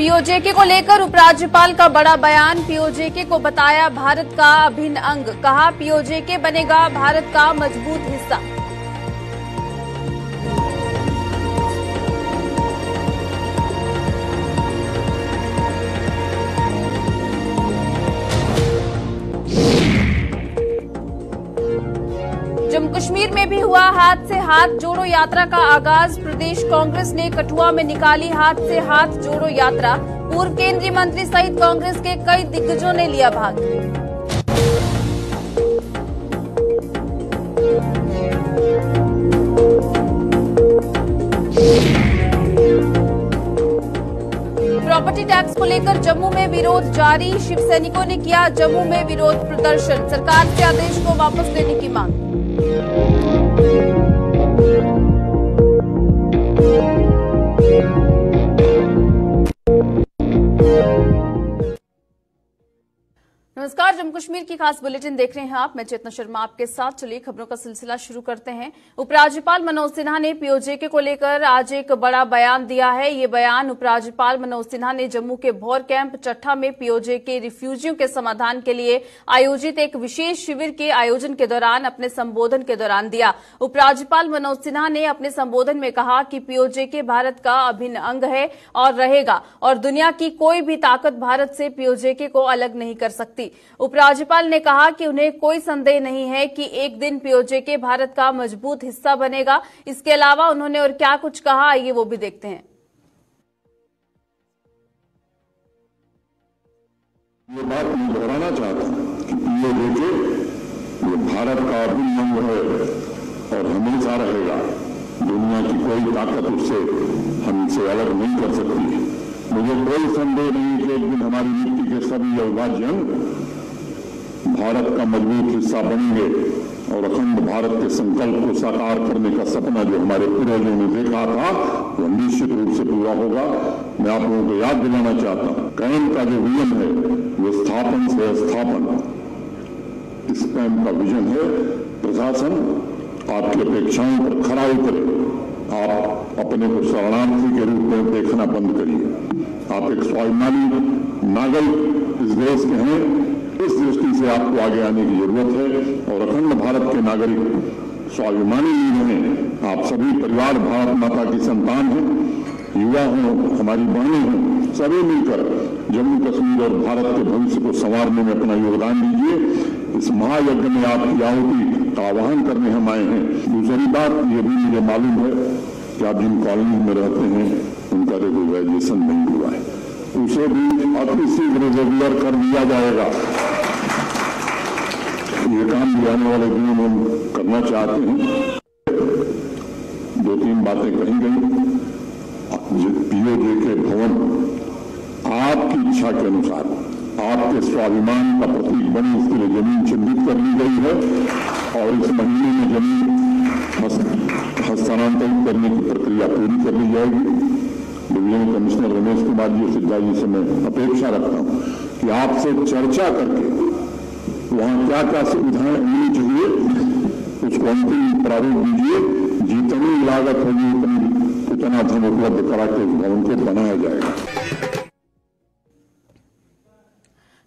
PoJK को लेकर उपराज्यपाल का बड़ा बयान। पीओजेके को बताया भारत का अभिन्न अंग। कहा पीओजेके बनेगा भारत का मजबूत हिस्सा। जम्मू कश्मीर में भी हुआ हाथ से हाथ जोड़ो यात्रा का आगाज। प्रदेश कांग्रेस ने कठुआ में निकाली हाथ से हाथ जोड़ो यात्रा। पूर्व केंद्रीय मंत्री सहित कांग्रेस के कई दिग्गजों ने लिया भाग। प्रॉपर्टी टैक्स को लेकर जम्मू में विरोध जारी। शिव सैनिकों ने किया जम्मू में विरोध प्रदर्शन। सरकार से आदेश को वापस लेने की मांग। नमस्कार, जम्मू कश्मीर की खास बुलेटिन देख रहे हैं आप। मैं चेतना शर्मा आपके साथ। चलिए खबरों का सिलसिला शुरू करते हैं। उपराज्यपाल मनोज सिन्हा ने पीओजेके को लेकर आज एक बड़ा बयान दिया है। ये बयान उपराज्यपाल मनोज सिन्हा ने जम्मू के भौर कैंप चट्ठा में पीओजेके रिफ्यूजियों के समाधान के लिए आयोजित एक विशेष शिविर के आयोजन के दौरान अपने संबोधन के दौरान दिया। उपराज्यपाल मनोज सिन्हा ने अपने संबोधन में कहा कि पीओजेके भारत का अभिन्न अंग है और रहेगा, और दुनिया की कोई भी ताकत भारत से पीओजेके को अलग नहीं कर सकती। उपराज्यपाल ने कहा कि उन्हें कोई संदेह नहीं है कि एक दिन पीओजेके भारत का मजबूत हिस्सा बनेगा। इसके अलावा उन्होंने और क्या कुछ कहा, आइए वो भी देखते हैं। ये बात मैं दोहराना चाहता हूं कि पीओजेके ये भारत का अभिन्न अंग है और हमेशा रहेगा। दुनिया की कोई ताकत उससे हमसे अलग नहीं कर सकती। मुझे कोई संदेह नहीं कि एक दिन हमारी नीति के सभी अविभाज्य अंग भारत का मजबूत हिस्सा बनेंगे और अखंड भारत के संकल्प को साकार करने का सपना जो हमारे पूर्वजों ने देखा था वो निश्चित रूप से पूरा होगा। मैं आप लोगों को याद दिलाना चाहता हूं, कैम का जो विजन है वो स्थापन से स्थापन। इस कैम का विजन है प्रशासन आपकी अपेक्षाओं पर खरा उतरे। आप अपने को शरणार्थी के रूप में देखना बंद करिए। आप एक स्वाभिमानी नागरिक इस देश के हैं। इस दृष्टि से आपको आगे आने की जरूरत है और अखंड भारत के नागरिक स्वाभिमानी नहीं हैं। आप सभी परिवार भारत माता की संतान हैं। युवा हों, हमारी बहनें हों, सभी मिलकर जम्मू कश्मीर और भारत के भविष्य को संवारने में अपना योगदान दीजिए। इस महायज्ञ में आपकी आहुति का आह्वान करने हम आए हैं। दूसरी बात ये भी मुझे मालूम है कि आप जिन कॉलोनी में रहते हैं उनका रेगुलराइजेशन नहीं हुआ है, उसे भी अति शीघ्र रेगुलर कर दिया जाएगा। ये काम भी आने वाले दिनों में हम करना चाहते हैं। दो तीन बातें कही गई। पीओजेके भवन आपकी इच्छा के अनुसार आपके स्वाभिमान का प्रतीक बने, इसके लिए जमीन चिन्हित कर ली गई है और इस महीने में जमीन हस्तांतरित करने की प्रक्रिया पूरी कर ली जाएगी। डिवीजन कमिश्नर रमेश कुमार जी सिद्धा जी से मैं अपेक्षा रखता हूं कि आपसे चर्चा करके वहां क्या क्या सुविधाएं मिलनी चाहिए उसको अंतिम प्रारूप दीजिए। जितनी लागत होगी उतना धन उपलब्ध करा के भवन को बनाया जाएगा।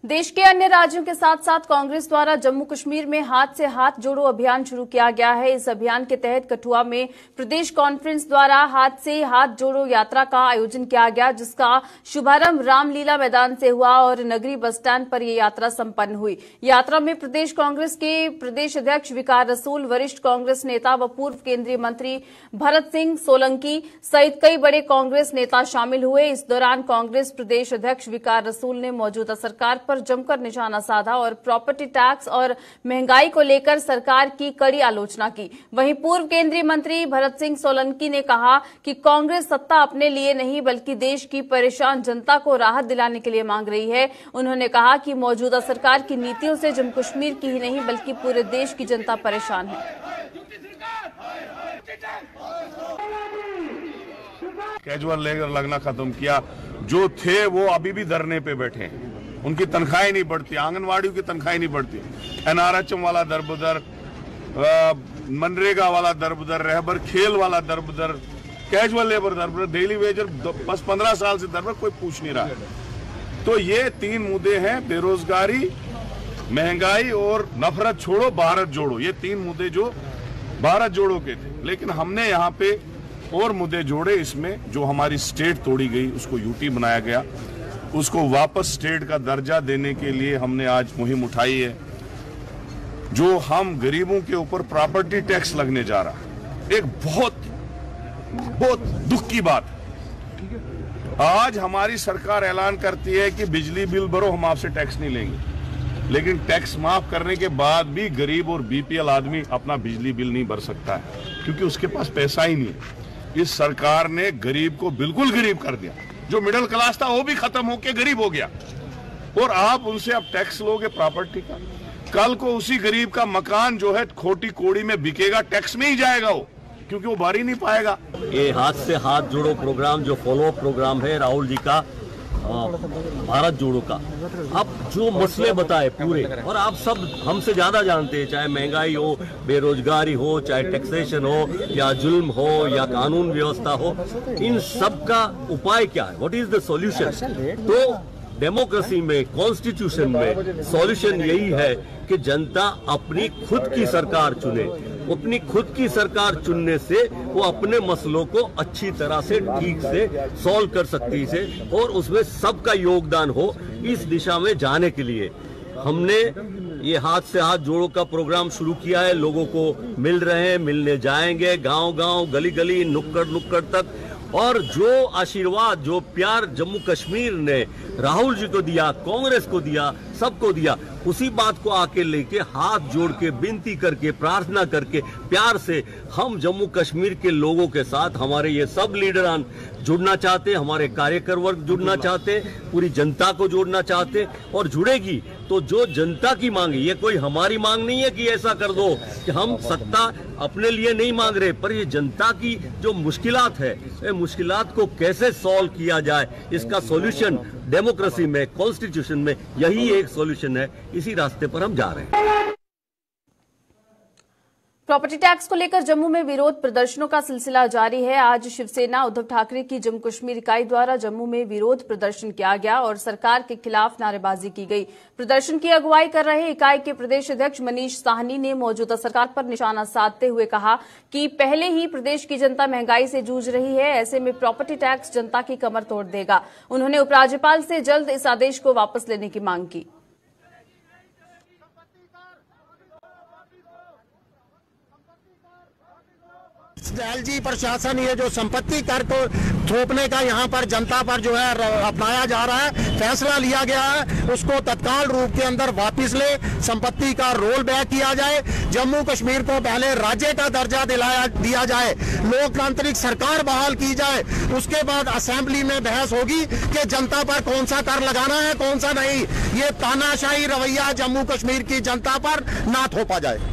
देश के अन्य राज्यों के साथ साथ कांग्रेस द्वारा जम्मू कश्मीर में हाथ से हाथ जोड़ो अभियान शुरू किया गया है। इस अभियान के तहत कठुआ में प्रदेश कॉन्फ्रेंस द्वारा हाथ से हाथ जोड़ो यात्रा का आयोजन किया गया, जिसका शुभारंभ रामलीला मैदान से हुआ और नगरी बस स्टैंड पर यह यात्रा संपन्न हुई। यात्रा में प्रदेश कांग्रेस के प्रदेश अध्यक्ष विकार रसूल, वरिष्ठ कांग्रेस नेता व पूर्व केंद्रीय मंत्री भरत सिंह सोलंकी सहित कई बड़े कांग्रेस नेता शामिल हुए। इस दौरान कांग्रेस प्रदेश अध्यक्ष विकार रसूल ने मौजूदा सरकार पर जमकर निशाना साधा और प्रॉपर्टी टैक्स और महंगाई को लेकर सरकार की कड़ी आलोचना की। वहीं पूर्व केंद्रीय मंत्री भरत सिंह सोलंकी ने कहा कि कांग्रेस सत्ता अपने लिए नहीं बल्कि देश की परेशान जनता को राहत दिलाने के लिए मांग रही है। उन्होंने कहा कि मौजूदा सरकार की नीतियों से जम्मू कश्मीर की ही नहीं बल्कि पूरे देश की जनता परेशान है। कैजुअल लेकर लगना खत्म किया। जो थे वो अभी भी धरने पे बैठे हैं, उनकी तनख्वाहें नहीं बढ़ती, आंगनवाड़ियों की तनख्वाहें नहीं बढ़ती, एनआरएचएम वाला दरबदर, मनरेगा वाला दरबदर, रहबर खेल वाला दरबदर, कैजुअल लेबर दर पर, डेली वेजर बस 15 साल से दर पर कोई पूछ नहीं रहा है। तो ये 3 मुद्दे हैं, बेरोजगारी, महंगाई और नफरत छोड़ो भारत जोड़ो। ये 3 मुद्दे जो भारत जोड़ो के थे, लेकिन हमने यहाँ पे और मुद्दे जोड़े। इसमें जो हमारी स्टेट तोड़ी गई उसको यूटी बनाया गया, उसको वापस स्टेट का दर्जा देने के लिए हमने आज मुहिम उठाई है। जो हम गरीबों के ऊपर प्रॉपर्टी टैक्स लगने जा रहा है, एक बहुत दुख की बात है। आज हमारी सरकार ऐलान करती है कि बिजली बिल भरो, हम आपसे टैक्स नहीं लेंगे, लेकिन टैक्स माफ करने के बाद भी गरीब और बीपीएल आदमी अपना बिजली बिल नहीं भर सकता है, क्योंकि उसके पास पैसा ही नहीं है। इस सरकार ने गरीब को बिल्कुल गरीब कर दिया। जो मिडिल क्लास था वो भी खत्म होकर गरीब हो गया, और आप उनसे अब टैक्स लोगे प्रॉपर्टी का। कल को उसी गरीब का मकान जो है खोटी कोड़ी में बिकेगा, टैक्स में ही जाएगा वो, क्योंकि वो भर ही नहीं पाएगा। ये हाथ से हाथ जोड़ो प्रोग्राम जो फॉलो अप प्रोग्राम है राहुल जी का, भारत जोड़ो का, आप जो मसले बताए पूरे, और आप सब हमसे ज्यादा जानते हैं, चाहे महंगाई हो, बेरोजगारी हो, चाहे टैक्सेशन हो, या जुल्म हो, या कानून व्यवस्था हो, इन सब का उपाय क्या है, व्हाट इज द सॉल्यूशन। तो डेमोक्रेसी में, कॉन्स्टिट्यूशन में सॉल्यूशन यही है कि जनता अपनी खुद की सरकार चुने। अपनी खुद की सरकार चुनने से वो अपने मसलों को अच्छी तरह से ठीक से सॉल्व कर सकती है, और उसमें सबका योगदान हो इस दिशा में जाने के लिए हमने ये हाथ से हाथ जोड़ो का प्रोग्राम शुरू किया है। लोगों को मिल रहे हैं, मिलने जाएंगे गांव-गांव, गली-गली, नुक्कड़ तक, और जो आशीर्वाद, जो प्यार जम्मू कश्मीर ने राहुल जी को दिया, कांग्रेस को दिया, सबको दिया, उसी बात को आके लेके हाथ जोड़ के विनती करके, प्रार्थना करके, प्यार से हम जम्मू कश्मीर के लोगों के साथ, हमारे ये सब लीडरान जुड़ना चाहते, हमारे कार्यकर वर्ग जुड़ना चाहते, पूरी जनता को जोड़ना चाहते, और जुड़ेगी तो जो जनता की मांग है, ये कोई हमारी मांग नहीं है कि ऐसा कर दो, कि हम सत्ता अपने लिए नहीं मांग रहे, पर ये जनता की जो मुश्किलात है, ये मुश्किलात को कैसे सॉल्व किया जाए, इसका सॉल्यूशन डेमोक्रेसी में, कॉन्स्टिट्यूशन में यही एक सॉल्यूशन है। इसी रास्ते पर हम जा रहे हैं। प्रॉपर्टी टैक्स को लेकर जम्मू में विरोध प्रदर्शनों का सिलसिला जारी है। आज शिवसेना उद्धव ठाकरे की जम्मू कश्मीर इकाई द्वारा जम्मू में विरोध प्रदर्शन किया गया और सरकार के खिलाफ नारेबाजी की गई। प्रदर्शन की अगुवाई कर रहे इकाई के प्रदेश अध्यक्ष मनीष साहनी ने मौजूदा सरकार पर निशाना साधते हुए कहा कि पहले ही प्रदेश की जनता महंगाई से जूझ रही है, ऐसे में प्रॉपर्टी टैक्स जनता की कमर तोड़ देगा। उन्होंने उपराज्यपाल से जल्द इस आदेश को वापस लेने की मांग की। एलजी प्रशासन ये जो संपत्ति कर को थोपने का यहाँ पर जनता पर जो है अपनाया जा रहा है, फैसला लिया गया है, उसको तत्काल रूप के अंदर वापस ले, संपत्ति का रोल बैक किया जाए, जम्मू कश्मीर को पहले राज्य का दर्जा दिया जाए, लोकतांत्रिक सरकार बहाल की जाए, उसके बाद असेंबली में बहस होगी कि जनता पर कौन सा कर लगाना है, कौन सा नहीं। ये तानाशाही रवैया जम्मू कश्मीर की जनता पर ना थोपा जाए।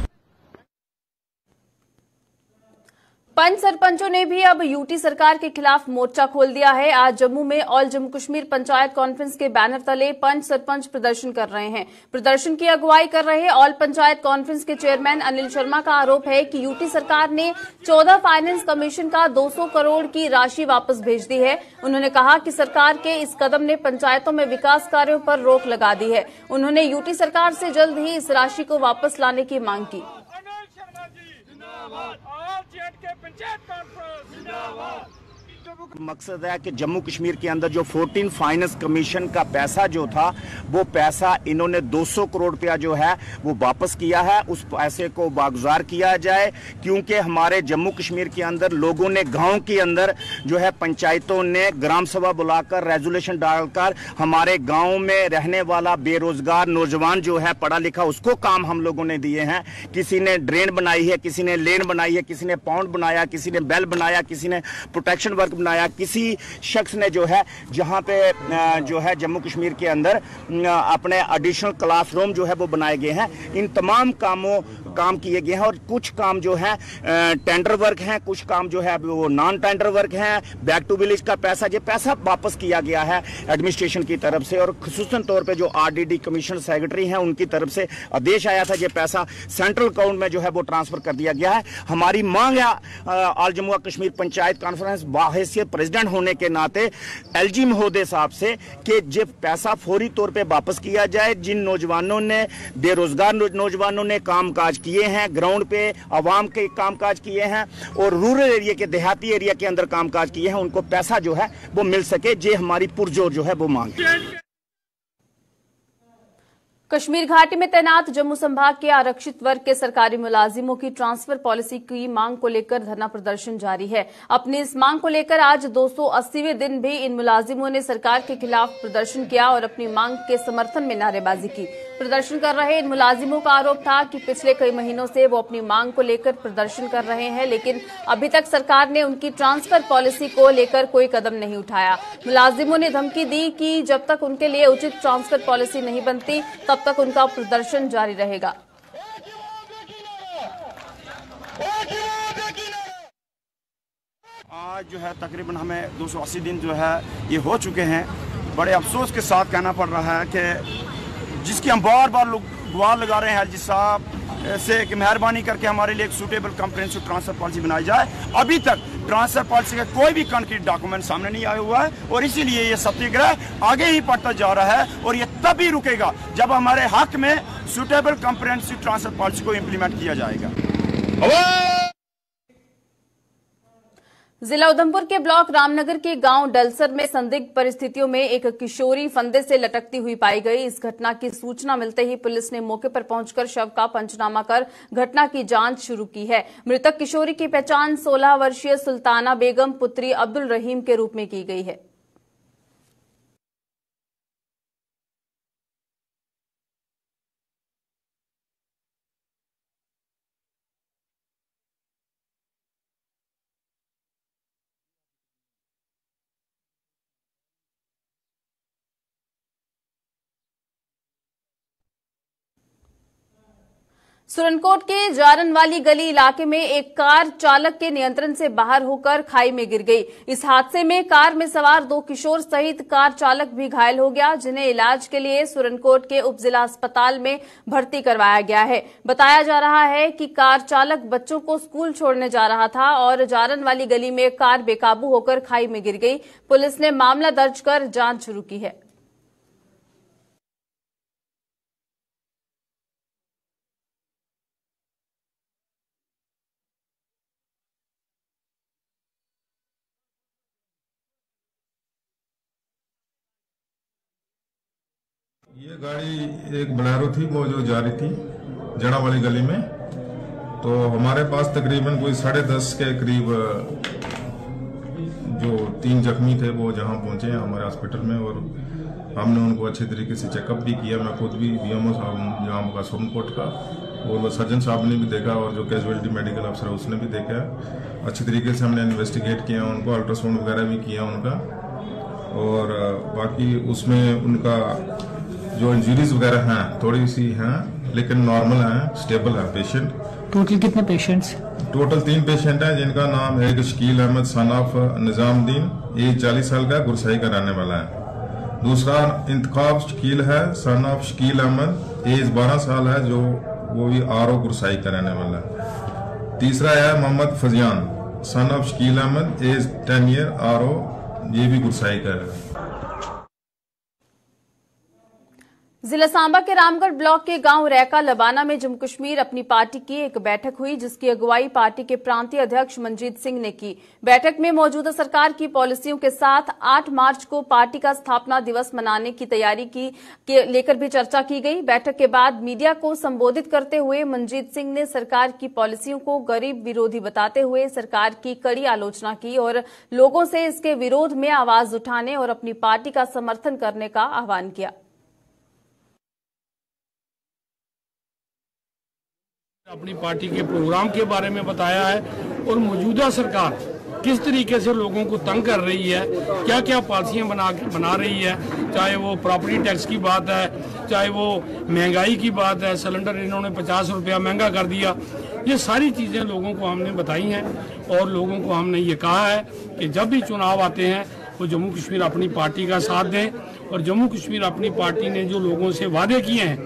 पंच सरपंचों ने भी अब यूटी सरकार के खिलाफ मोर्चा खोल दिया है। आज जम्मू में ऑल जम्मू कश्मीर पंचायत कॉन्फ्रेंस के बैनर तले पंच सरपंच प्रदर्शन कर रहे हैं। प्रदर्शन की अगुवाई कर रहे ऑल पंचायत कॉन्फ्रेंस के चेयरमैन अनिल शर्मा का आरोप है कि यूटी सरकार ने 14 फाइनेंस कमीशन का 200 करोड़ की राशि वापस भेज दी है। उन्होंने कहा कि सरकार के इस कदम ने पंचायतों में विकास कार्यों पर रोक लगा दी है। उन्होंने यूटी सरकार से जल्द ही इस राशि को वापस लाने की मांग की। मकसद है कि जम्मू कश्मीर के अंदर जो 14 फाइनेंस कमीशन का पैसा जो था, वो पैसा इन्होंने 200 करोड़ रुपया जो है वो वापस किया है। उस पैसे को बागुजार किया जाए, क्योंकि हमारे जम्मू कश्मीर के अंदर लोगों ने गांव के अंदर जो है पंचायतों ने ग्राम सभा बुलाकर रेजोल्यूशन डालकर हमारे गांव में रहने वाला बेरोजगार नौजवान जो है पढ़ा लिखा, उसको काम हम लोगों ने दिए हैं। किसी ने ड्रेन बनाई है, किसी ने लेन बनाई है, किसी ने पाउंड बनाया, किसी ने बेल बनाया, किसी ने प्रोटेक्शन वर्क बनाया, किसी शख्स ने जो है जहां पे जो है जम्मू कश्मीर के अंदर अपने एडिशनल क्लासरूम जो है वो बनाए गए हैं। इन तमाम कामों काम किए गए हैं और कुछ काम जो है टेंडर वर्क हैं, कुछ काम जो है वो नॉन टेंडर वर्क हैं। बैक टू विलेज का पैसा, ये पैसा वापस किया गया है एडमिनिस्ट्रेशन की तरफ से और खुसूसन तौर पे जो आरडीडी कमीशन सेक्रेटरी हैं उनकी तरफ से आदेश आया था, ये पैसा सेंट्रल अकाउंट में जो है वो ट्रांसफर कर दिया गया है। हमारी मांग है ऑल जम्मू कश्मीर पंचायत कॉन्फ्रेंस बाहैसियत प्रेसिडेंट होने के नाते एलजी महोदय साहब से कि ये पैसा फौरी तौर पे वापस किया जाए। जिन नौजवानों ने, बेरोजगार नौजवानों ने कामकाज किए हैं, ग्राउंड पे आवाम के कामकाज किए हैं और रूरल एरिया के, देहाती एरिया के अंदर कामकाज किए हैं, उनको पैसा जो है वो मिल सके, ये हमारी पुरजोर जो है वो मांग है। कश्मीर घाटी में तैनात जम्मू संभाग के आरक्षित वर्ग के सरकारी मुलाजिमों की ट्रांसफर पॉलिसी की मांग को लेकर धरना प्रदर्शन जारी है। अपनी इस मांग को लेकर आज 280वें दिन भी इन मुलाजिमों ने सरकार के खिलाफ प्रदर्शन किया और अपनी मांग के समर्थन में नारेबाजी की। प्रदर्शन कर रहे इन मुलाजिमों का आरोप था कि पिछले कई महीनों से वो अपनी मांग को लेकर प्रदर्शन कर रहे हैं, लेकिन अभी तक सरकार ने उनकी ट्रांसफर पॉलिसी को लेकर कोई कदम नहीं उठाया। मुलाजिमों ने धमकी दी कि जब तक उनके लिए उचित ट्रांसफर पॉलिसी नहीं बनती तब तक उनका प्रदर्शन जारी रहेगा। आज जो है तकरीबन हमें 280 दिन जो है ये हो चुके हैं। बड़े अफसोस के साथ कहना पड़ रहा है कि जिसकी हम बार बार गुहार लगा रहे हैं एलजी साहब से कि मेहरबानी करके हमारे लिए एक सूटेबल कॉम्प्रिहेंसिव ट्रांसफर पॉलिसी बनाई जाए, अभी तक ट्रांसफर पॉलिसी का कोई भी कंक्रीट डॉक्यूमेंट सामने नहीं आया हुआ है और इसीलिए ये सत्याग्रह आगे ही बढ़ता जा रहा है और ये तभी रुकेगा जब हमारे हक में सूटेबल कॉम्प्रिहेंसिव ट्रांसफर पॉलिसी को इम्प्लीमेंट किया जाएगा। जिला उधमपुर के ब्लॉक रामनगर के गांव डलसर में संदिग्ध परिस्थितियों में एक किशोरी फंदे से लटकती हुई पाई गई। इस घटना की सूचना मिलते ही पुलिस ने मौके पर पहुंचकर शव का पंचनामा कर घटना की जांच शुरू की है। मृतक किशोरी की पहचान 16 वर्षीय सुल्ताना बेगम पुत्री अब्दुल रहीम के रूप में की गई है। सुरनकोट के जारन वाली गली इलाके में एक कार चालक के नियंत्रण से बाहर होकर खाई में गिर गई। इस हादसे में कार में सवार 2 किशोर सहित कार चालक भी घायल हो गया, जिन्हें इलाज के लिए सुरनकोट के उप जिला अस्पताल में भर्ती करवाया गया है। बताया जा रहा है कि कार चालक बच्चों को स्कूल छोड़ने जा रहा था और जारन वाली गली में कार बेकाबू होकर खाई में गिर गई। पुलिस ने मामला दर्ज कर जांच शुरू की है। ये गाड़ी एक बोलेरो थी, वो जो जा रही थी जड़ा वाली गली में, तो हमारे पास तकरीबन कोई 10:30 के करीब जो 3 जख्मी थे वो जहां पहुंचे हैं हमारे हॉस्पिटल में और हमने उनको अच्छे तरीके से चेकअप भी किया। मैं खुद भी बीएमओ साहब जहाँ का सुरनकोट का और वो सर्जन साहब ने भी देखा और जो कैजुअलिटी मेडिकल अफसर है उसने भी देखा। अच्छे तरीके से हमने इन्वेस्टिगेट किया, उनको अल्ट्रासाउंड वगैरह भी किया उनका, और बाकी उसमें उनका जो इंजरीज वगैरह हैं थोड़ी सी हैं लेकिन नॉर्मल हैं, स्टेबल है पेशेंट। टोटल कितने पेशेंट्स? टोटल 3 पेशेंट हैं, जिनका नाम है एक Shakeel Ahmed son of Nizamuddin, age 40 साल का, गुरसाई का रहने वाला है। दूसरा इंतखाब शकील है son of Shakeel Ahmed, age 12 साल है, जो वो भी आरओ गुरसाई का रहने वाला है। तीसरा है Mohammad Faziyan son of Shakeel Ahmed, age 10 year, RO, ये भी गुरसाई का है। जिला सांबा के रामगढ़ ब्लॉक के गांव रैका लबाना में जम्मू कश्मीर अपनी पार्टी की एक बैठक हुई, जिसकी अगुवाई पार्टी के प्रांतीय अध्यक्ष मनजीत सिंह ने की। बैठक में मौजूदा सरकार की पॉलिसियों के साथ 8 मार्च को पार्टी का स्थापना दिवस मनाने की तैयारी के लेकर भी चर्चा की गई। बैठक के बाद मीडिया को संबोधित करते हुए मनजीत सिंह ने सरकार की पॉलिसियों को गरीब विरोधी बताते हुए सरकार की कड़ी आलोचना की और लोगों से इसके विरोध में आवाज उठाने और अपनी पार्टी का समर्थन करने का आह्वान किया। अपनी पार्टी के प्रोग्राम के बारे में बताया है और मौजूदा सरकार किस तरीके से लोगों को तंग कर रही है, क्या क्या पॉलिसियाँ बना रही है, चाहे वो प्रॉपर्टी टैक्स की बात है, चाहे वो महंगाई की बात है, सिलेंडर इन्होंने 50 रुपया महंगा कर दिया। ये सारी चीज़ें लोगों को हमने बताई हैं और लोगों को हमने ये कहा है कि जब भी चुनाव आते हैं वो जम्मू कश्मीर अपनी पार्टी का साथ दें। और जम्मू कश्मीर अपनी पार्टी ने जो लोगों से वादे किए हैं,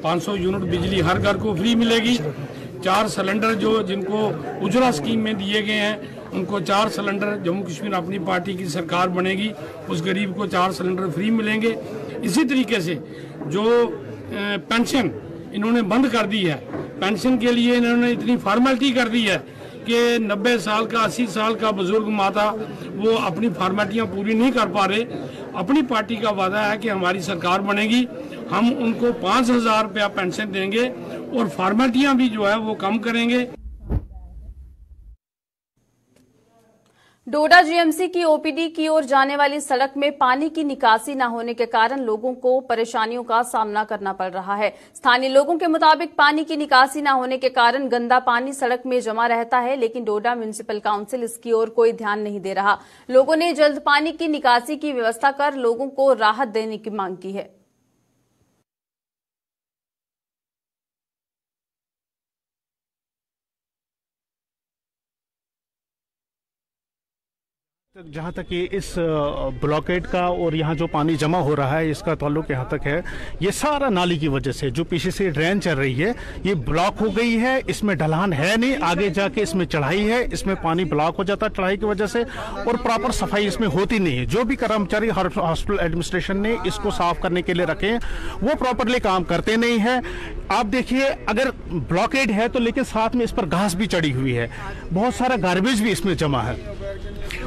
500 यूनिट बिजली हर घर को फ्री मिलेगी, 4 सिलेंडर जो जिनको उज्ज्वला स्कीम में दिए गए हैं उनको 4 सिलेंडर, जम्मू कश्मीर अपनी पार्टी की सरकार बनेगी उस गरीब को 4 सिलेंडर फ्री मिलेंगे। इसी तरीके से जो पेंशन इन्होंने बंद कर दी है, पेंशन के लिए इन्होंने इतनी फॉर्मेलिटी कर दी है कि 90 साल का 80 साल का बुजुर्ग माता वो अपनी फॉर्मेलिटियाँ पूरी नहीं कर पा रहे। अपनी पार्टी का वादा है कि हमारी सरकार बनेगी, हम उनको 5,000 रुपया पेंशन देंगे और फॉर्मेलिटियाँ भी जो है वो कम करेंगे। डोडा जीएमसी की ओपीडी की ओर जाने वाली सड़क में पानी की निकासी न होने के कारण लोगों को परेशानियों का सामना करना पड़ रहा है। स्थानीय लोगों के मुताबिक पानी की निकासी न होने के कारण गंदा पानी सड़क में जमा रहता है, लेकिन डोडा म्युनिसिपल काउंसिल इसकी ओर कोई ध्यान नहीं दे रहा। लोगों ने जल्द पानी की निकासी की व्यवस्था कर लोगों को राहत देने की मांग की है। जहाँ तक ये इस ब्लॉकेट का और यहाँ जो पानी जमा हो रहा है इसका ताल्लुक यहाँ तक है, ये सारा नाली की वजह से जो पीछे से ड्रेन चल रही है ये ब्लॉक हो गई है। इसमें ढलान है नहीं, आगे जाके इसमें चढ़ाई है, इसमें पानी ब्लॉक हो जाता है चढ़ाई की वजह से और प्रॉपर सफाई इसमें होती नहीं है। जो भी कर्मचारी हॉस्पिटल एडमिनिस्ट्रेशन ने इसको साफ करने के लिए रखे हैं वो प्रॉपरली काम करते नहीं है। आप देखिए अगर ब्लॉकेड है तो लेकिन साथ में इस पर घास भी चढ़ी हुई है, बहुत सारा गार्बेज भी इसमें जमा है।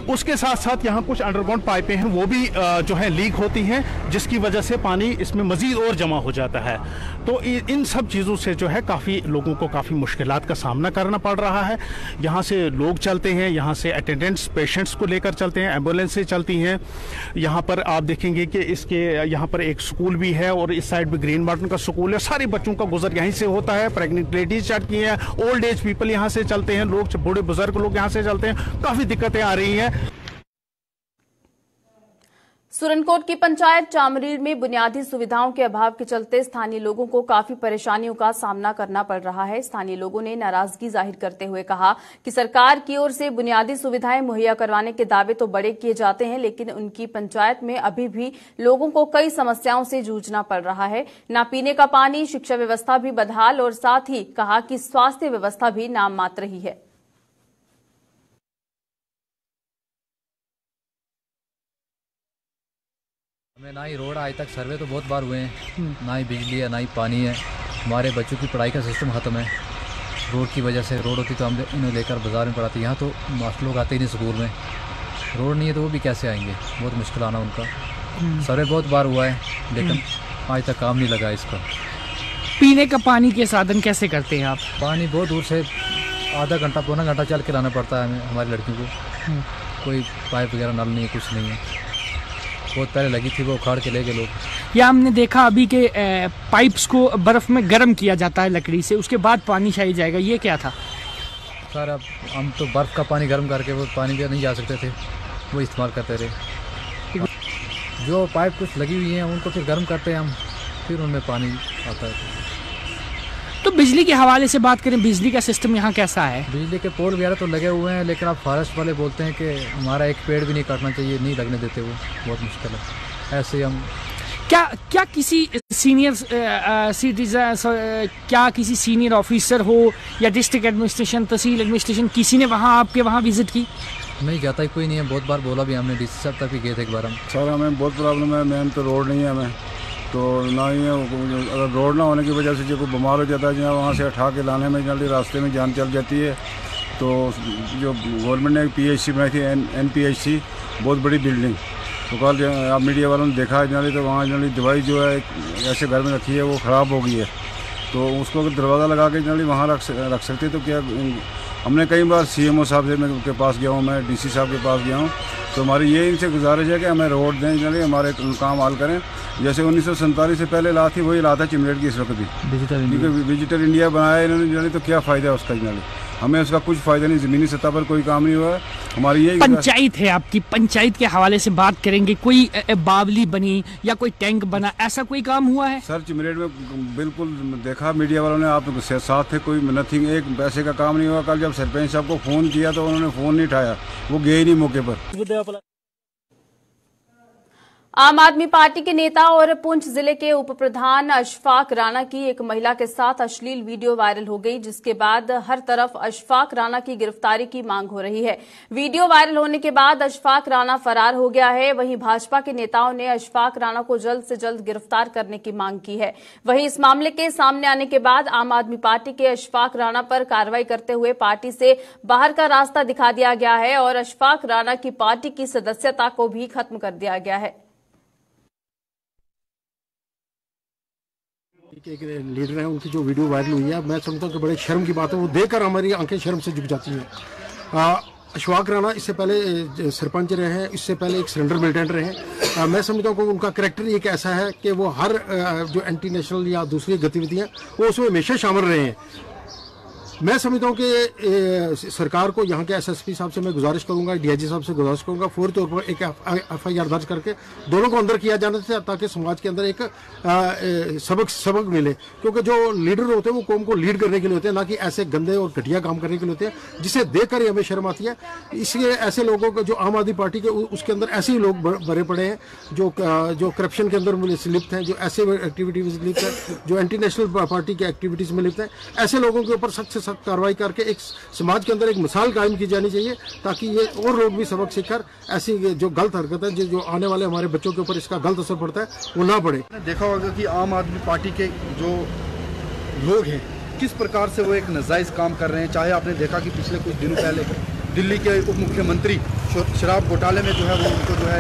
उसके साथ साथ यहाँ कुछ अंडरग्राउंड पाइपें हैं वो भी जो है लीक होती हैं, जिसकी वजह से पानी इसमें मजीद और जमा हो जाता है। तो इन सब चीज़ों से जो है काफ़ी लोगों को काफ़ी मुश्किलात का सामना करना पड़ रहा है। यहाँ से लोग चलते हैं, यहाँ से अटेंडेंट्स पेशेंट्स को लेकर चलते हैं, एम्बुलेंस से चलती हैं। यहाँ पर आप देखेंगे कि इसके यहाँ पर एक स्कूल भी है और इस साइड भी ग्रीन मार्टन का स्कूल है। सारे बच्चों का गुजर यहीं से होता है। प्रेग्नेंट लेडीज चलती हैं, ओल्ड एज पीपल यहाँ से चलते हैं, लोग बूढ़े बुजुर्ग लोग यहाँ से चलते हैं। काफ़ी दिक्कतें आ रही हैं। सुरनकोट की पंचायत चामरीर में बुनियादी सुविधाओं के अभाव के चलते स्थानीय लोगों को काफी परेशानियों का सामना करना पड़ रहा है। स्थानीय लोगों ने नाराजगी जाहिर करते हुए कहा कि सरकार की ओर से बुनियादी सुविधाएं मुहैया करवाने के दावे तो बड़े किए जाते हैं, लेकिन उनकी पंचायत में अभी भी लोगों को कई समस्याओं से जूझना पड़ रहा है। न पीने का पानी, शिक्षा व्यवस्था भी बदहाल और साथ ही कहा कि स्वास्थ्य व्यवस्था भी नाम मात्र ही है। हमें ना ही रोड आज तक सर्वे तो बहुत बार हुए हैं, ना ही बिजली है ना ही पानी है। हमारे बच्चों की पढ़ाई का सिस्टम ख़त्म है रोड की वजह से। रोड होती तो हम इन्हें लेकर बाज़ार में पढ़ाते, यहाँ तो मास्टर लोग आते ही नहीं स्कूल में। रोड नहीं है तो वो भी कैसे आएंगे, बहुत मुश्किल आना उनका। सर्वे बहुत बार हुआ है लेकिन आज तक काम नहीं लगा इसका। पीने का पानी के साधन कैसे करते हैं आप? पानी बहुत दूर से आधा घंटा पौना घंटा चल के लाना पड़ता है हमें, हमारी लड़कियों को। कोई पाइप वगैरह नल नहीं है, कुछ नहीं है। बहुत पहले लगी थी वो उखाड़ के ले गए लोग। या हमने देखा अभी के पाइप्स को बर्फ में गर्म किया जाता है लकड़ी से, उसके बाद पानी शायद जाएगा, ये क्या था? सर अब हम तो बर्फ़ का पानी गर्म करके वो पानी पे नहीं जा सकते थे, वो इस्तेमाल करते रहे। जो पाइप कुछ लगी हुई हैं उनको फिर गर्म करते हैं हम, फिर उनमें पानी आता है। तो बिजली के हवाले से बात करें, बिजली का सिस्टम यहाँ कैसा है? बिजली के पोल वगैरह तो लगे हुए हैं, लेकिन अब फॉरेस्ट वाले बोलते हैं कि हमारा एक पेड़ भी नहीं काटना चाहिए, नहीं लगने देते, वो बहुत मुश्किल है। ऐसे हम क्या किसी सीनियर सिटीजन, क्या किसी सीनियर ऑफिसर हो या डिस्ट्रिक्ट एडमिनिस्ट्रेशन, तहसील एडमिनिस्ट्रेशन, किसी ने वहाँ आपके वहाँ विजिट की? नहीं जाता ही कोई नहीं है, बहुत बार बोला भी हमने, डीसी साहब तक भी गए थे एक बार हम। सर हमें बहुत प्रॉब्लम है, मेन तो रोड नहीं है हमें, तो ना ही अगर रोड ना होने की वजह से जो कोई बीमार हो जाता है जहाँ वहाँ से उठा के लाने में जल्दी रास्ते में जान चल जाती है। तो जो गवर्नमेंट ने PHC बनाई थी, NPHC, बहुत बड़ी बिल्डिंग, तो कल आप मीडिया वालों ने देखा जल्दी, तो वहाँ जल्दी दवाई जो है ऐसे घर में रखी है वो ख़राब हो गई है, तो उसको अगर दरवाज़ा लगा के जल्दी वहाँ रख सकते तो क्या। हमने कई बार CMO साहब के पास गया हूँ, मैं DC साहब के पास गया हूँ, तो हमारी ये इनसे गुजारिश है कि हमें रोड दें जल्दी, हमारे काम हाल करें। जैसे 1947 से पहले ला थी वही ला था चिमरेट की इस वक्त भी, डिजिटल इंडिया बनाया इन्होंने जल्दी, तो क्या फ़ायदा है उसका जल्दी, हमें उसका कुछ फ़ायदा नहीं, ज़मीनी सतह पर कोई काम नहीं हुआ है। हमारी यही पंचायत है आपकी, पंचायत के हवाले से बात करेंगे। कोई बावली बनी या कोई टैंक बना, ऐसा कोई काम हुआ है? सर चिमरेट में बिल्कुल देखा मीडिया वालों ने, आप साथ थे, कोई नथिंग, एक पैसे का काम नहीं हुआ। कल जब सरपंच साहब को फ़ोन किया तो उन्होंने फ़ोन नहीं उठाया, वो गए ही नहीं मौके पर। आम आदमी पार्टी के नेता और पुंछ जिले के उप प्रधान अशफाक राणा की एक महिला के साथ अश्लील वीडियो वायरल हो गई, जिसके बाद हर तरफ अशफाक राणा की गिरफ्तारी की मांग हो रही है। वीडियो वायरल होने के बाद अशफाक राणा फरार हो गया है। वहीं भाजपा के नेताओं ने अशफाक राणा को जल्द से जल्द गिरफ्तार करने की मांग की है। वहीं इस मामले के सामने आने के बाद आम आदमी पार्टी के अशफाक राणा पर कार्रवाई करते हुए पार्टी से बाहर का रास्ता दिखा दिया गया है और अशफाक राणा की पार्टी की सदस्यता को भी खत्म कर दिया गया है। एक लीडर है, उनकी जो वीडियो वायरल हुई है, मैं समझता हूँ कि बड़े शर्म की बात है। वो देखकर हमारी आंखें शर्म से झुक जाती हैं। अशफाक राणा इससे पहले सरपंच रहे हैं, इससे पहले एक सिलेंडर मिलिटेंट रहे हैं। मैं समझता हूँ कि उनका कैरेक्टर एक ऐसा है कि वो हर जो एंटी नेशनल या दूसरी गतिविधियाँ वो उसमें हमेशा शामिल रहे हैं। मैं समझता हूँ कि सरकार को यहाँ के एसएसपी साहब से मैं गुजारिश करूँगा, डीआईजी साहब से गुजारिश करूँगा, फौरी तौर पर एक एफआईआर दर्ज करके दोनों को अंदर किया जाना चाहिए, ताकि समाज के अंदर एक सबक मिले। क्योंकि जो लीडर होते हैं वो कौम को लीड करने के लिए होते हैं, ना कि ऐसे गंदे और घटिया काम करने के लिए होते हैं, जिसे देखकर ही हमें शर्म आती है। इसलिए ऐसे लोगों को, जो आम आदमी पार्टी के उसके अंदर ऐसे ही लोग भरे पड़े हैं जो करप्शन के अंदर लिप्त हैं, जो ऐसे एक्टिविटीज में लिप्त है, जो एंटी नेशनल पार्टी की एक्टिविटीज में लिप्त है। ऐसे लोगों के ऊपर सख्त से कार्रवाई करके एक समाज के अंदर एक मिसाल कायम की जानी चाहिए, ताकि ये और लोग भी सबक सीखकर ऐसी जो गलत हरकत है, जो आने वाले हमारे बच्चों के ऊपर इसका गलत असर पड़ता है, वो ना पड़े। देखा होगा कि आम आदमी पार्टी के जो लोग हैं किस प्रकार से वो एक नाजायज़ काम कर रहे हैं। चाहे आपने देखा कि पिछले कुछ दिनों पहले दिल्ली के उप मुख्यमंत्री शराब घोटाले में जो है वो उनको जो है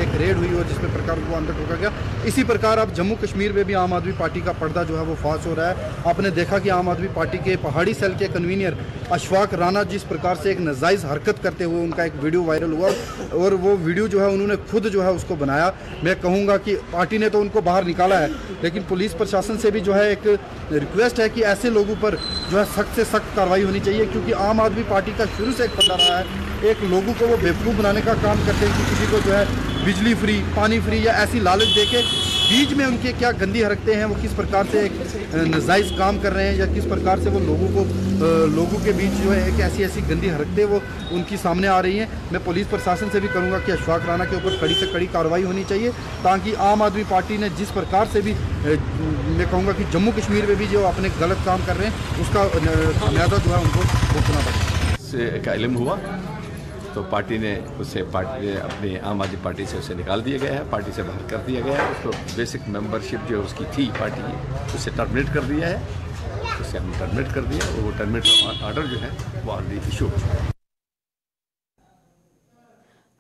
एक रेड हुई और जिसमें प्रकार वो अंदर रोका गया। इसी प्रकार अब जम्मू कश्मीर में भी आम आदमी पार्टी का पर्दा जो है वो फाश हो रहा है। आपने देखा कि आम आदमी पार्टी के पहाड़ी सेल के कन्वीनर अशफाक राणा जिस प्रकार से एक नाजायज़ हरकत करते हुए उनका एक वीडियो वायरल हुआ, और वो वीडियो जो है उन्होंने खुद जो है उसको बनाया। मैं कहूँगा कि पार्टी ने तो उनको बाहर निकाला है, लेकिन पुलिस प्रशासन से भी जो है एक रिक्वेस्ट है कि ऐसे लोगों पर जो है सख्त से सख्त कार्रवाई होनी चाहिए। क्योंकि आम आदमी पार्टी का शुरू से एक फंदा रहा है, एक लोगों को वो बेवकूफ़ बनाने का काम करते हैं कि किसी को जो है बिजली फ्री, पानी फ्री या ऐसी लालच देके बीच में उनके क्या गंदी हरकतें हैं, वो किस प्रकार से एक नाजायज़ काम कर रहे हैं, या किस प्रकार से वो लोगों के बीच जो है एक ऐसी गंदी हरकतें वो उनकी सामने आ रही हैं। मैं पुलिस प्रशासन से भी करूँगा कि अशफाक राणा के ऊपर कड़ी से कड़ी कार्रवाई होनी चाहिए, ताकि आम आदमी पार्टी ने जिस प्रकार से भी मैं कहूँगा कि जम्मू कश्मीर में भी जो अपने गलत काम कर रहे हैं उसका खामियाजा जो है उनको भुगतना पड़े। से का इल्म हुआ तो पार्टी ने उसे अपनी आम आदमी पार्टी से उसे निकाल दिया गया है, पार्टी से बाहर कर दिया गया है। उसको बेसिक मेंबरशिप जो उसकी थी पार्टी की उसे टर्मिनेट कर दिया है, उसे हमने टर्मिनेट कर दिया और वो टर्मिनेट ऑर्डर जो है वो ऑलरेडी इशू हो चुका है।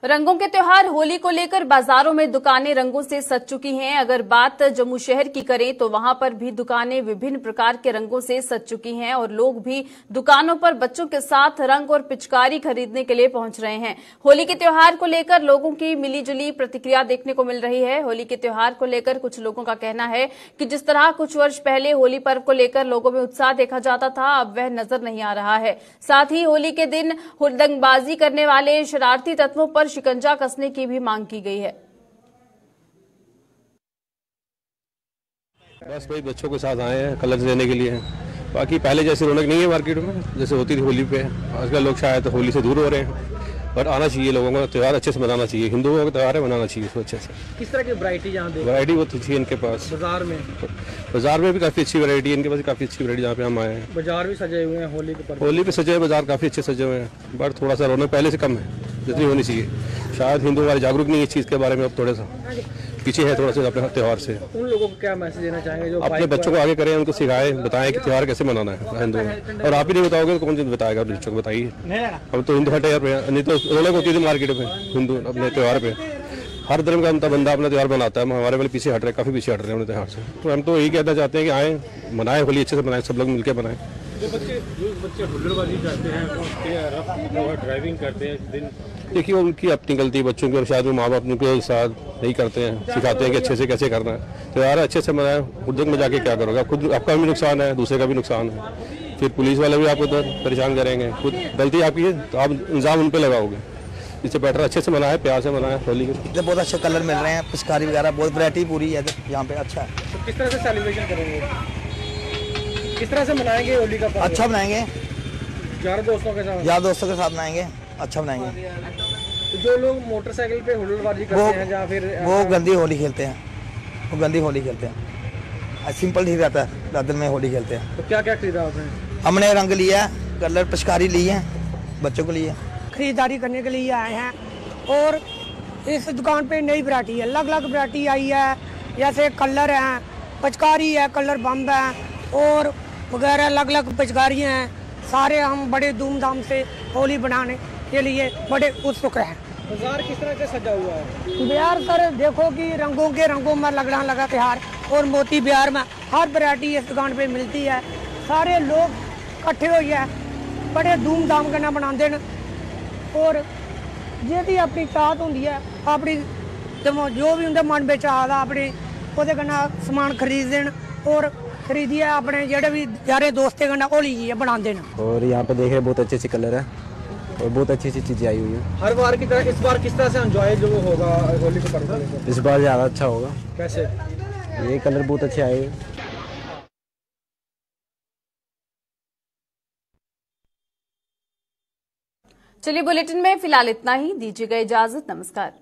रंगों के त्योहार होली को लेकर बाजारों में दुकानें रंगों से सज चुकी हैं। अगर बात जम्मू शहर की करें तो वहां पर भी दुकानें विभिन्न प्रकार के रंगों से सज चुकी हैं और लोग भी दुकानों पर बच्चों के साथ रंग और पिचकारी खरीदने के लिए पहुंच रहे हैं। होली के त्योहार को लेकर लोगों की मिलीजुली प्रतिक्रिया देखने को मिल रही है। होली के त्योहार को लेकर कुछ लोगों का कहना है कि जिस तरह कुछ वर्ष पहले होली पर्व को लेकर लोगों में उत्साह देखा जाता था, अब वह नजर नहीं आ रहा है। साथ ही होली के दिन हुड़दंगबाजी करने वाले शरारती तत्वों पर शिकंजा कसने की भी मांग की गई है। बस वही बच्चों के साथ आए हैं कलर देने के लिए। बाकी पहले जैसी रौनक नहीं है मार्केट में जैसे होती थी होली पे। आजकल लोग शायद होली से दूर हो रहे हैं, पर आना चाहिए लोगों को, त्यौहार अच्छे से मनाना चाहिए। हिंदुओं का त्यौहार है, मनाना चाहिए उसको अच्छे से। किस तरह की वैरायटी यहाँ देखते हैं? वैरायटी बहुत अच्छी है इनके पास। बाजार में भी काफ़ी अच्छी वैरायटी है इनके पास, काफ़ी अच्छी वैरायटी जहाँ पे हम आए हैं। बाजार भी सजे हुए हैं होली के, होली पे सजे हुए बाजार काफ़ी अच्छे सजे हुए हैं, बट थोड़ा सा रौनक पहले से कम है जितनी होनी चाहिए। शायद हिंदू हमारे जागरूक नहीं है इस चीज़ के बारे में, अब थोड़ा सा पीछे है थोड़ा सा अपने त्यौहार से। उन लोगों को क्या मैसेज देना चाहेंगे जो अपने बच्चों को आगे करें, उनको सिखाएं, बताएं कि त्यौहार कैसे मनाना है हिंदू में। और आप ही नहीं बताओगे तो कौन सी बताएगा अपने बच्चों को? बताइए। हम तो हिंदू हटे पे, नहीं तो रौनक होती थी मार्केट में हिंदू अपने त्यौहार पे। हर धर्म का बंदा अपना त्यौहार मनाता है, हमारे वाले पीछे हट रहे, काफ़ी पीछे हट रहे हैं अपने त्यौहार से। तो हम तो यही कहना चाहते हैं कि आएँ, मनाएं होली अच्छे से मनाएं, सब लोग मिलकर मनाएं। जो बच्चे हुल्लड़बाजी करते हैं, ड्राइविंग करते हैं दिन, देखिए उनकी अपनी गलती बच्चों की, और शायद वो माँ बाप उनके साथ नहीं करते हैं, सिखाते हैं कि अच्छे से कैसे करना है। तो यार अच्छे से मनाएं, उद्योग में जाके क्या करोगे? खुद आपका भी नुकसान है, दूसरे का भी नुकसान है। फिर पुलिस वाले भी आपको परेशान करेंगे। खुद गलती आपकी है तो आप इल्ज़ाम उन पे लगाओगे। इससे बेटर अच्छे से मनाए, प्यार से मनाए होली के। बहुत अच्छे कलर मिल रहे हैं, पिचकारी वगैरह बहुत वैरायटी पूरी है यहाँ पे, अच्छा है। तो किस तरह से सेलिब्रेशन करेंगे, किस तरह से मनाएंगे होली का पर्व? अच्छा बनाएंगे, यार दोस्तों के साथ, यार दोस्तों के साथ बनाएंगे, अच्छा बनाएंगे। तो जो लोग मोटरसाइकिल पे हुल्लड़बाजी करते हैं या फिर वो गंदी होली खेलते हैं, वो गंदी होली खेलते हैं। सिंपल ठीक रहता है, रात में होली खेलते हैं। तो क्या क्या खरीदा आपने? हमने रंग लिया, कलर पिचकारी ली है, बच्चों के लिए खरीदारी करने के लिए आए हैं। और इस दुकान पे नई वैरायटी है, अलग अलग वैरायटी आई है, जैसे कलर हैं, पिचकारी है, कलर बम्ब है और वगैरह अलग अलग पिचकारियाँ हैं। सारे हम बड़े धूमधाम से होली बनाने के लिए बड़े उत्सुक हैं। बाजार किस तरह से सजा हुआ है? बिहार सर देखो कि रंगों में लगना लगा त्योहार, और मोती बिहार में हर वैरायटी इस दुकान पे मिलती है। सारे लोग इकट्ठे हो गए बड़े धूमधाम कन्नै बनाते हैं। और जिहदी अपनी चाहत होंदी है, अपनी जो भी उनके मन में चाहत है अपनी ओहदे कन्नै समान खरीदते हैं और खरीदिए अपने जेह्ड़े भी यारे दोस्तें कन्नै होली बनाते हैं। और यहाँ पे देख रहे बहुत अच्छे कलर है और बहुत अच्छी चीजें आई हुई है। हर बार की तरह इस बार किस तरह से एंजॉय जो होगा होली के पर्व में? इस बार ज़्यादा अच्छा होगा। कैसे? ये कलर बहुत अच्छे आए हुए। चलिए बुलेटिन में फिलहाल इतना ही, दीजिएगा इजाजत, नमस्कार।